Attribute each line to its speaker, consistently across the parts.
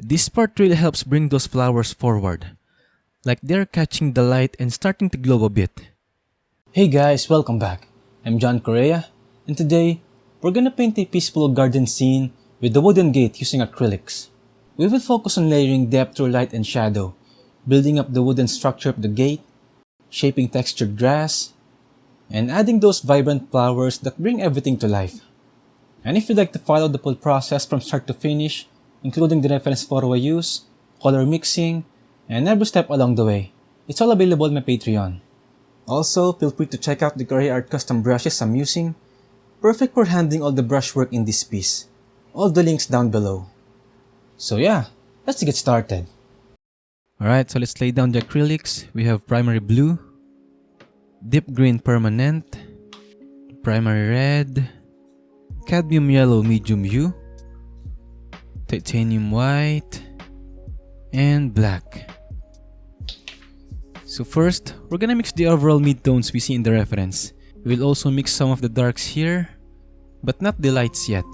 Speaker 1: This part really helps bring those flowers forward, like they're catching the light and starting to glow a bit.
Speaker 2: Hey guys, welcome back. I'm John Correa, and today we're gonna paint a peaceful garden scene with the wooden gate using acrylics. We will focus on layering depth through light and shadow, building up the wooden structure of the gate, shaping textured grass, and adding those vibrant flowers that bring everything to life. And if you'd like to follow the full process from start to finish, including the reference photo I use, color mixing, and every step along the way, it's all available on my Patreon. Also, feel free to check out the Correa Art custom brushes I'm using, perfect for handling all the brushwork in this piece. All the links down below. So yeah, let's get started.
Speaker 1: Alright, so let's lay down the acrylics. We have primary blue, deep green permanent, primary red, cadmium yellow medium hue, titanium white, and black. So first, we're gonna mix the overall mid-tones we see in the reference. We'll also mix some of the darks here, but not the lights yet.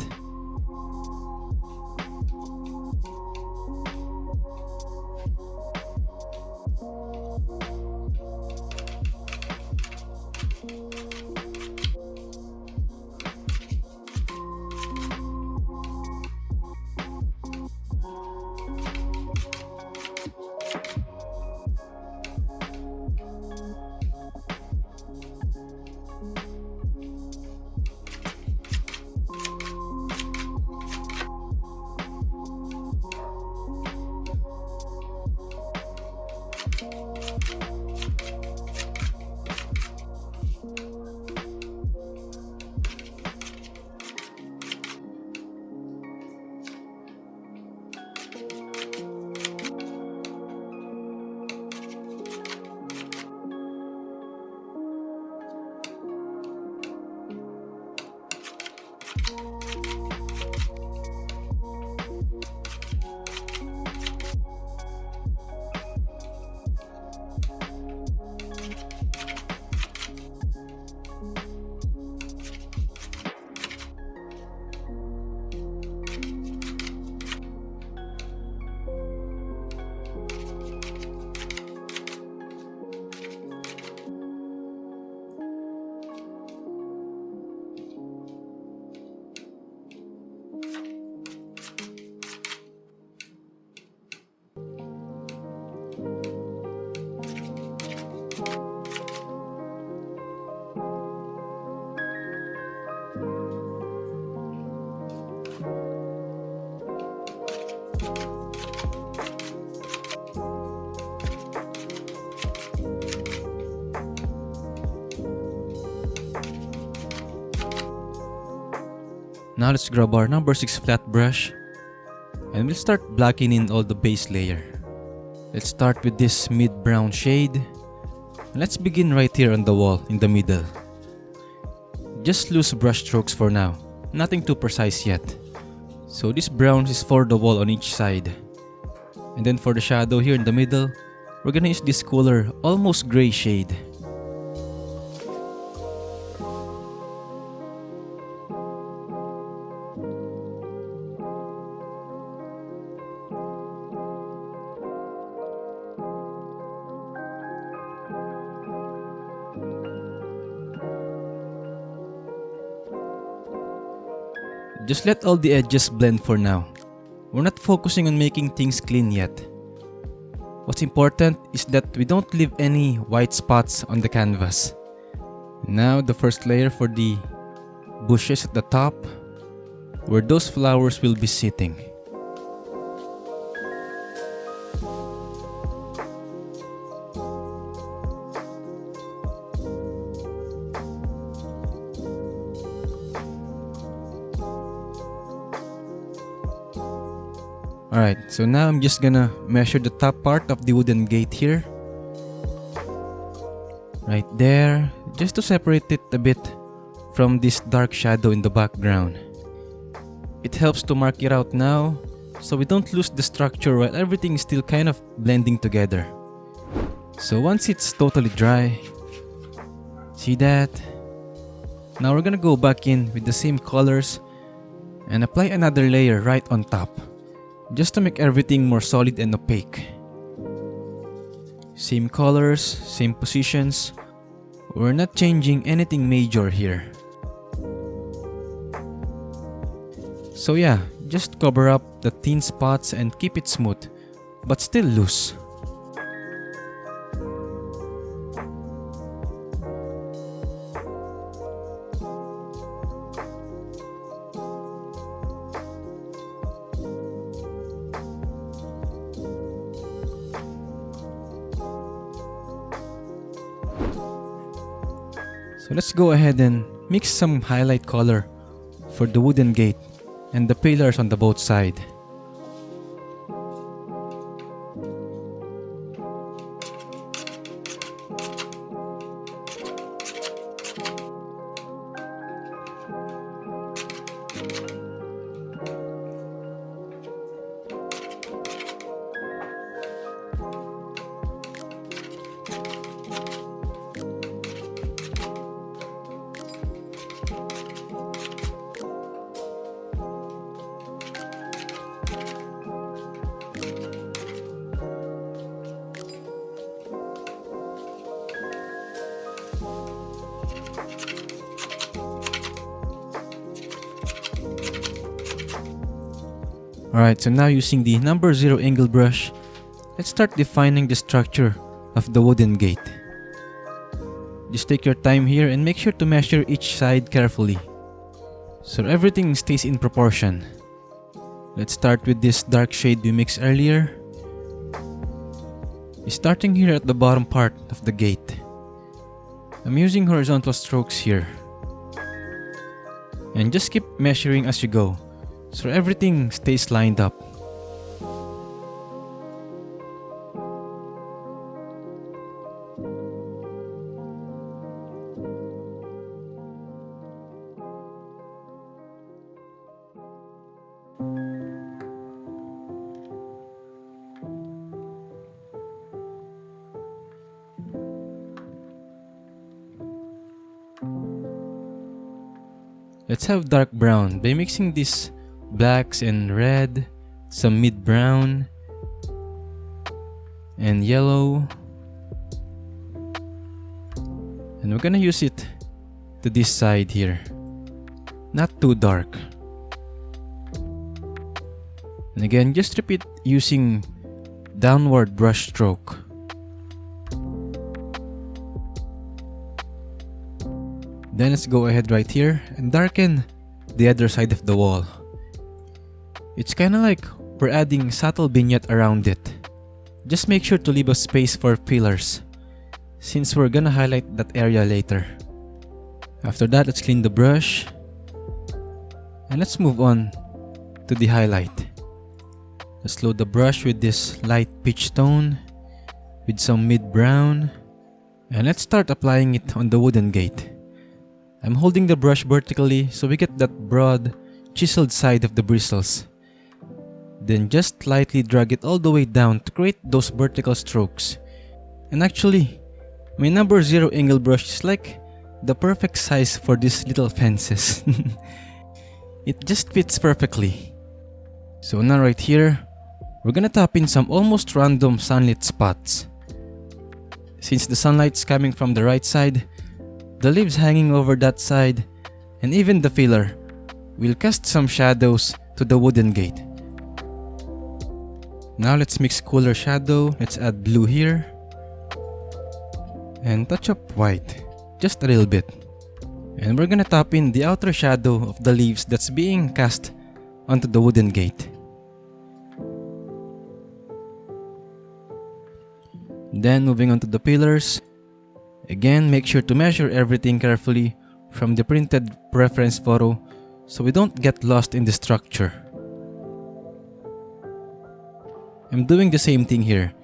Speaker 1: Now let's grab our number 6 flat brush and we'll start blacking in all the base layer. Let's start with this mid-brown shade. And let's begin right here on the wall in the middle. Just loose brush strokes for now, nothing too precise yet. So this brown is for the wall on each side. And then for the shadow here in the middle, we're gonna use this cooler, almost gray shade. Just let all the edges blend for now. We're not focusing on making things clean yet. What's important is that we don't leave any white spots on the canvas. Now the first layer for the bushes at the top, where those flowers will be sitting. Alright, so now I'm just gonna measure the top part of the wooden gate here. Right there, just to separate it a bit from this dark shadow in the background. It helps to mark it out now, so we don't lose the structure while everything is still kind of blending together. So once it's totally dry, see that? Now we're gonna go back in with the same colors and apply another layer right on top. just to make everything more solid and opaque. Same colors, same positions. We're not changing anything major here. So yeah, just cover up the thin spots and keep it smooth, but still loose. So let's go ahead and mix some highlight color for the wooden gate and the pillars on the both sides. Alright, so now using the number 0 angle brush, let's start defining the structure of the wooden gate. Just take your time here and make sure to measure each side carefully, so everything stays in proportion. Let's start with this dark shade we mixed earlier. Starting here at the bottom part of the gate. I'm using horizontal strokes here. And just keep measuring as you go, so everything stays lined up. Let's have dark brown by mixing these blacks and red, some mid brown, and yellow. And we're gonna use it to this side here. Not too dark. And again, just repeat using downward brush stroke. Then let's go ahead right here and darken the other side of the wall. It's kinda like we're adding subtle vignette around it. Just make sure to leave a space for pillars, since we're gonna highlight that area later. After that, let's clean the brush. And let's move on to the highlight. Let's load the brush with this light peach tone with some mid brown. And let's start applying it on the wooden gate. I'm holding the brush vertically so we get that broad, chiseled side of the bristles. Then just lightly drag it all the way down to create those vertical strokes. And actually, my number 0 angle brush is like the perfect size for these little fences. It just fits perfectly. So now right here, we're gonna tap in some almost random sunlit spots. Since the sunlight's coming from the right side, the leaves hanging over that side, and even the filler, will cast some shadows to the wooden gate. Now let's mix cooler shadow. Let's add blue here. And touch up white, just a little bit. And we're gonna tap in the outer shadow of the leaves that's being cast onto the wooden gate. Then moving on to the pillars. Again, make sure to measure everything carefully from the printed reference photo so we don't get lost in the structure. I'm doing the same thing here,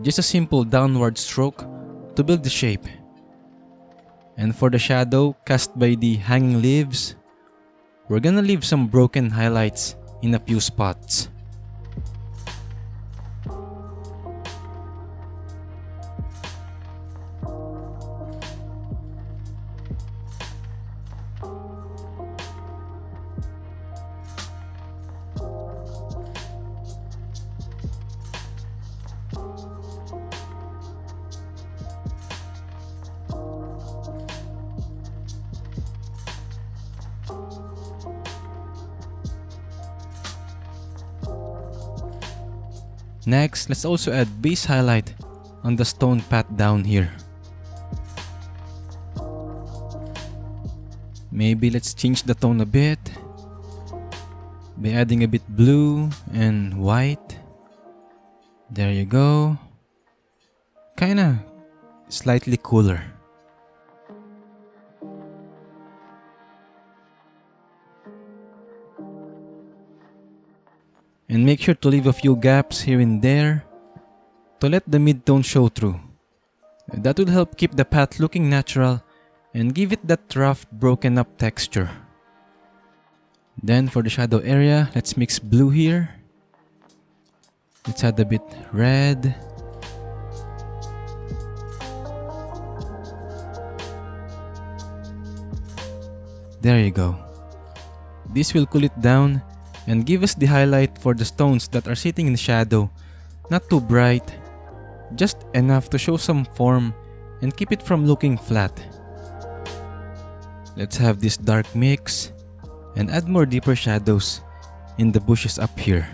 Speaker 1: just a simple downward stroke to build the shape. And for the shadow cast by the hanging leaves, we're gonna leave some broken highlights in a few spots. Next, let's also add base highlight on the stone path down here. Maybe let's change the tone a bit by adding a bit blue and white. There you go. Kinda slightly cooler. And make sure to leave a few gaps here and there to let the mid-tone show through. That will help keep the path looking natural and give it that rough, broken up texture. Then for the shadow area, let's mix blue here. Let's add a bit red. There you go. This will cool it down and give us the highlight for the stones that are sitting in shadow. Not too bright, just enough to show some form and keep it from looking flat. Let's have this dark mix and add more deeper shadows in the bushes up here.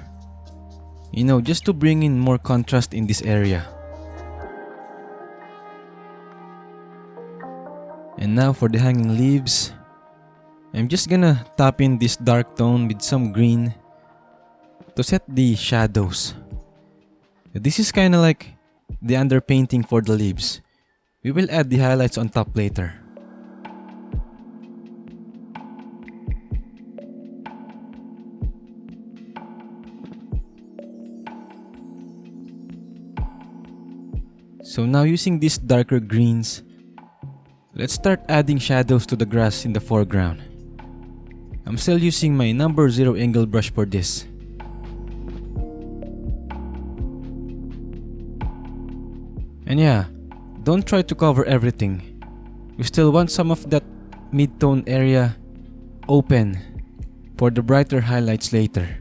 Speaker 1: You know, just to bring in more contrast in this area. And now for the hanging leaves, I'm just gonna tap in this dark tone with some green to set the shadows. This is kinda like the underpainting for the leaves. We will add the highlights on top later. So now using these darker greens, let's start adding shadows to the grass in the foreground. I'm still using my number 0 angle brush for this. And yeah, don't try to cover everything. We still want some of that mid-tone area open for the brighter highlights later.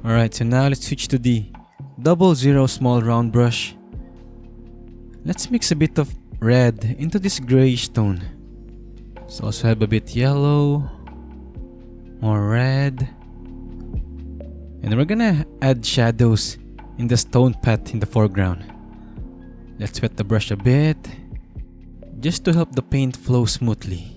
Speaker 1: Alright, so now let's switch to the 00 small round brush. Let's mix a bit of red into this grayish tone. Let's also have a bit yellow, more red. And we're gonna add shadows in the stone path in the foreground. Let's wet the brush a bit, just to help the paint flow smoothly.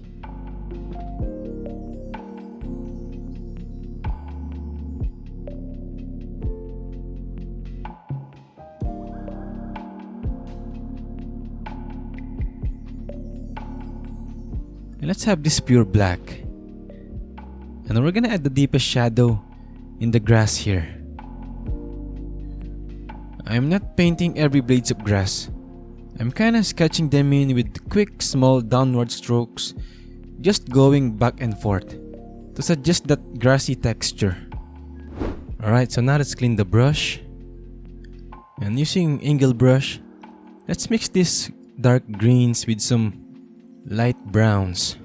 Speaker 1: And let's have this pure black. And we're gonna add the deepest shadow in the grass here. I'm not painting every blades of grass. I'm kinda sketching them in with quick small downward strokes, just going back and forth to suggest that grassy texture. Alright, so now let's clean the brush. And using angle brush, let's mix these dark greens with some light browns.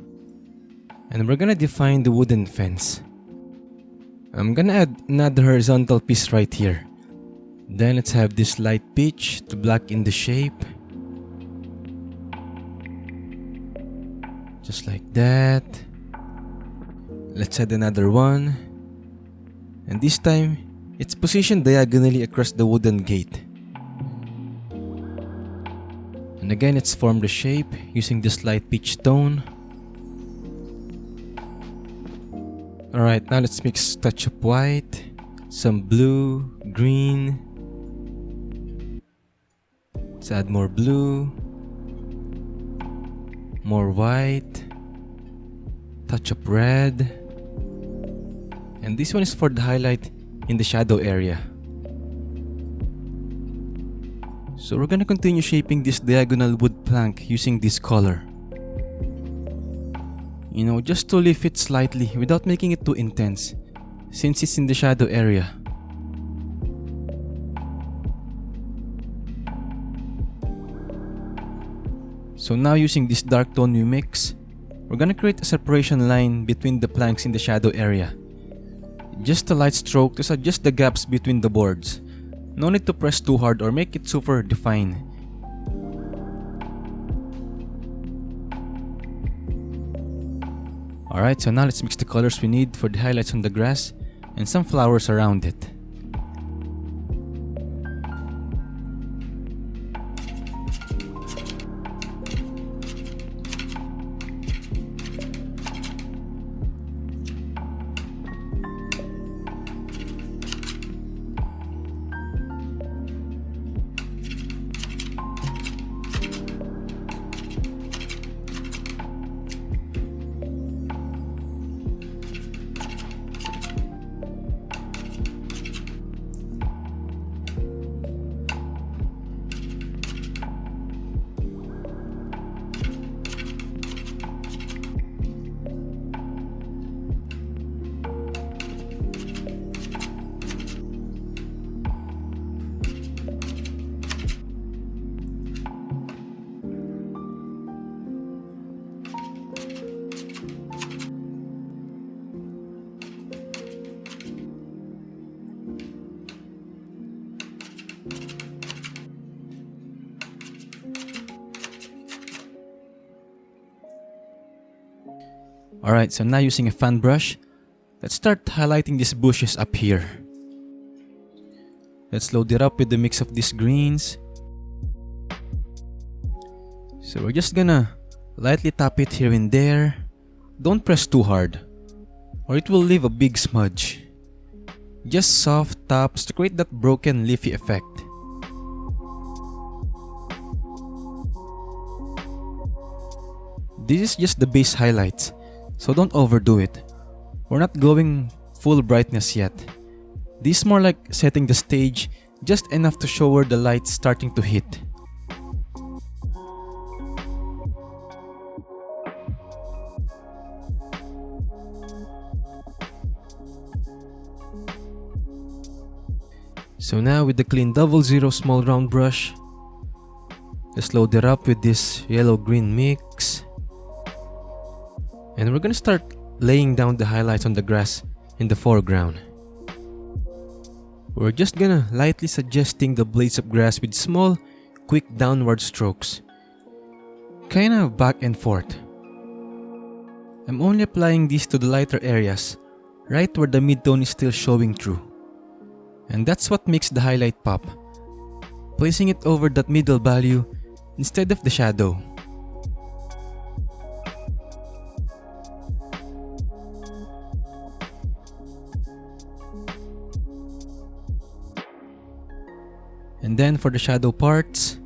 Speaker 1: And we're gonna define the wooden fence. I'm gonna add another horizontal piece right here. Then let's have this light peach to blacken the shape. Just like that. Let's add another one. And this time, it's positioned diagonally across the wooden gate. And again, let's form the shape using this light peach tone. Alright, now let's mix a touch of white, some blue, green. Let's add more blue, more white, touch of red. And this one is for the highlight in the shadow area. So we're gonna continue shaping this diagonal wood plank using this color. You know, just to lift it slightly without making it too intense, since it's in the shadow area. So now using this dark tone we mix, we're gonna create a separation line between the planks in the shadow area. Just a light stroke to suggest the gaps between the boards. No need to press too hard or make it super defined. Alright, so now let's mix the colors we need for the highlights on the grass and some flowers around it. Alright, so now using a fan brush, let's start highlighting these bushes up here. Let's load it up with the mix of these greens. So we're just gonna lightly tap it here and there. Don't press too hard, or it will leave a big smudge. Just soft taps to create that broken leafy effect. This is just the base highlights, so don't overdo it. We're not going full brightness yet. This is more like setting the stage just enough to show where the light's starting to hit. So now with the clean 00 small round brush, let's load it up with this yellow-green mix. And we're gonna start laying down the highlights on the grass in the foreground. We're just gonna lightly suggesting the blades of grass with small, quick downward strokes. Kinda back and forth. I'm only applying these to the lighter areas, right where the mid-tone is still showing through. And that's what makes the highlight pop. Placing it over that middle value instead of the shadow. And then for the shadow parts,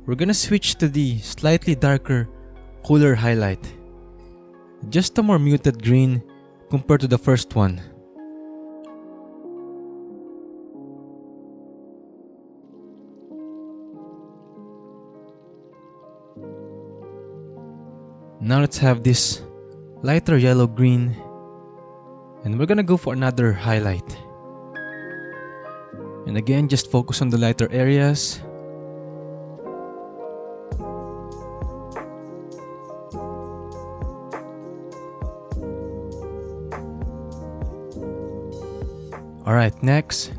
Speaker 1: we're gonna switch to the slightly darker, cooler highlight. Just a more muted green compared to the first one. Now let's have this lighter yellow-green, and we're gonna go for another highlight. And again, just focus on the lighter areas. Alright, next,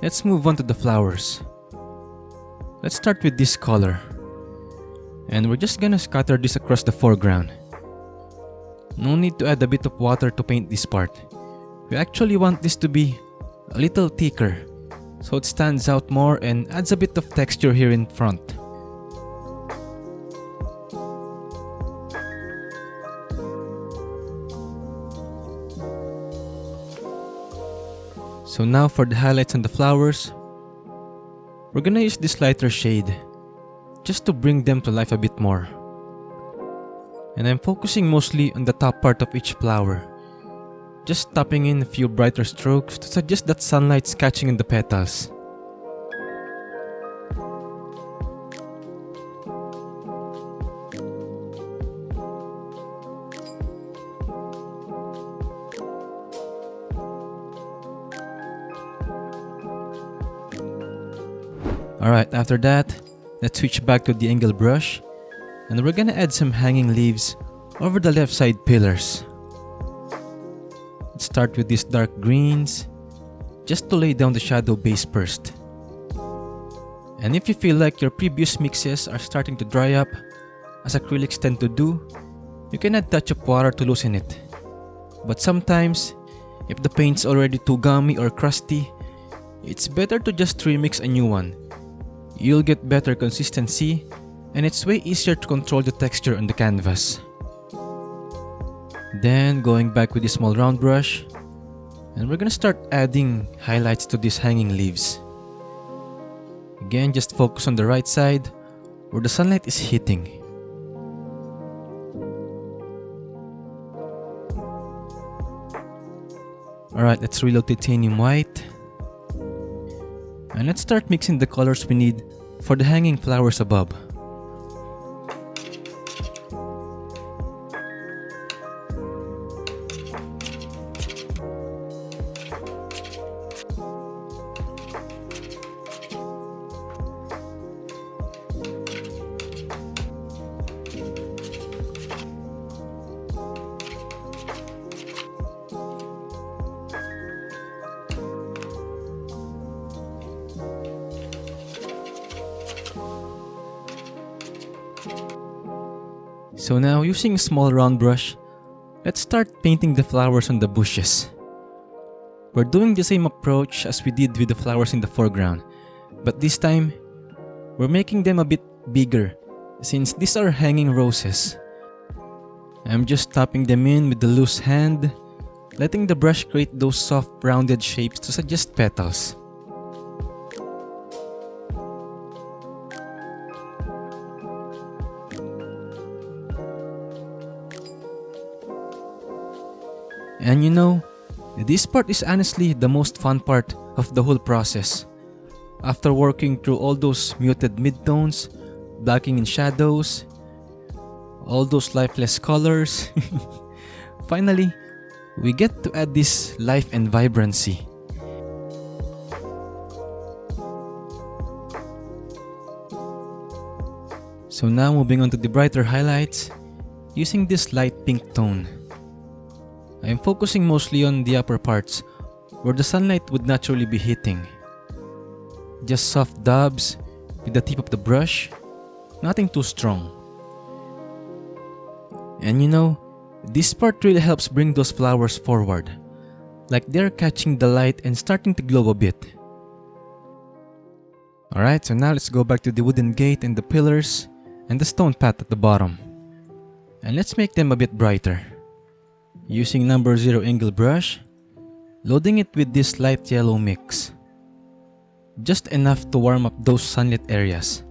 Speaker 1: let's move on to the flowers. Let's start with this color. And we're just gonna scatter this across the foreground. No need to add a bit of water to paint this part. We actually want this to be a little thicker, so it stands out more and adds a bit of texture here in front. So now for the highlights on the flowers, we're gonna use this lighter shade just to bring them to life a bit more. And I'm focusing mostly on the top part of each flower, just tapping in a few brighter strokes to suggest that sunlight's catching in the petals. Alright, after that, let's switch back to the angle brush, and we're gonna add some hanging leaves over the left side pillars. Let's start with these dark greens, just to lay down the shadow base first. And if you feel like your previous mixes are starting to dry up, as acrylics tend to do, you can add touch of water to loosen it. But sometimes, if the paint's already too gummy or crusty, it's better to just remix a new one. You'll get better consistency, and it's way easier to control the texture on the canvas. Then going back with this small round brush, and we're gonna start adding highlights to these hanging leaves. Again, just focus on the right side where the sunlight is hitting. Alright, let's reload titanium white. And let's start mixing the colors we need for the hanging flowers above. So now, using a small round brush, let's start painting the flowers on the bushes. We're doing the same approach as we did with the flowers in the foreground, but this time, we're making them a bit bigger since these are hanging roses. I'm just tapping them in with the loose hand, letting the brush create those soft rounded shapes to suggest petals. And you know, this part is honestly the most fun part of the whole process. After working through all those muted midtones, blacking in shadows, all those lifeless colors, finally, we get to add this life and vibrancy. So now moving on to the brighter highlights, using this light pink tone. I am focusing mostly on the upper parts where the sunlight would naturally be hitting. Just soft dabs with the tip of the brush, nothing too strong. And you know, this part really helps bring those flowers forward, like they're catching the light and starting to glow a bit. Alright, so now let's go back to the wooden gate and the pillars and the stone path at the bottom. And let's make them a bit brighter. Using number 0 angle brush, loading it with this light yellow mix. Just enough to warm up those sunlit areas.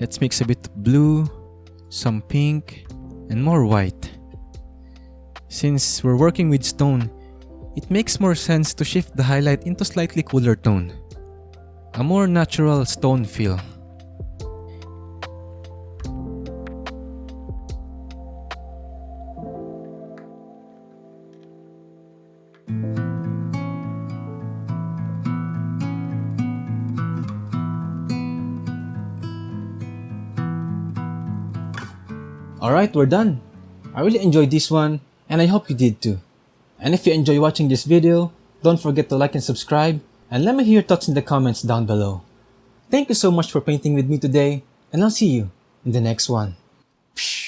Speaker 1: Let's mix a bit of blue, some pink, and more white. Since we're working with stone, it makes more sense to shift the highlight into slightly cooler tone. A more natural stone feel.
Speaker 2: Alright, we're done. I really enjoyed this one, and I hope you did too. And if you enjoy watching this video, don't forget to like and subscribe, and let me hear your thoughts in the comments down below. Thank you so much for painting with me today, and I'll see you in the next one. Psh.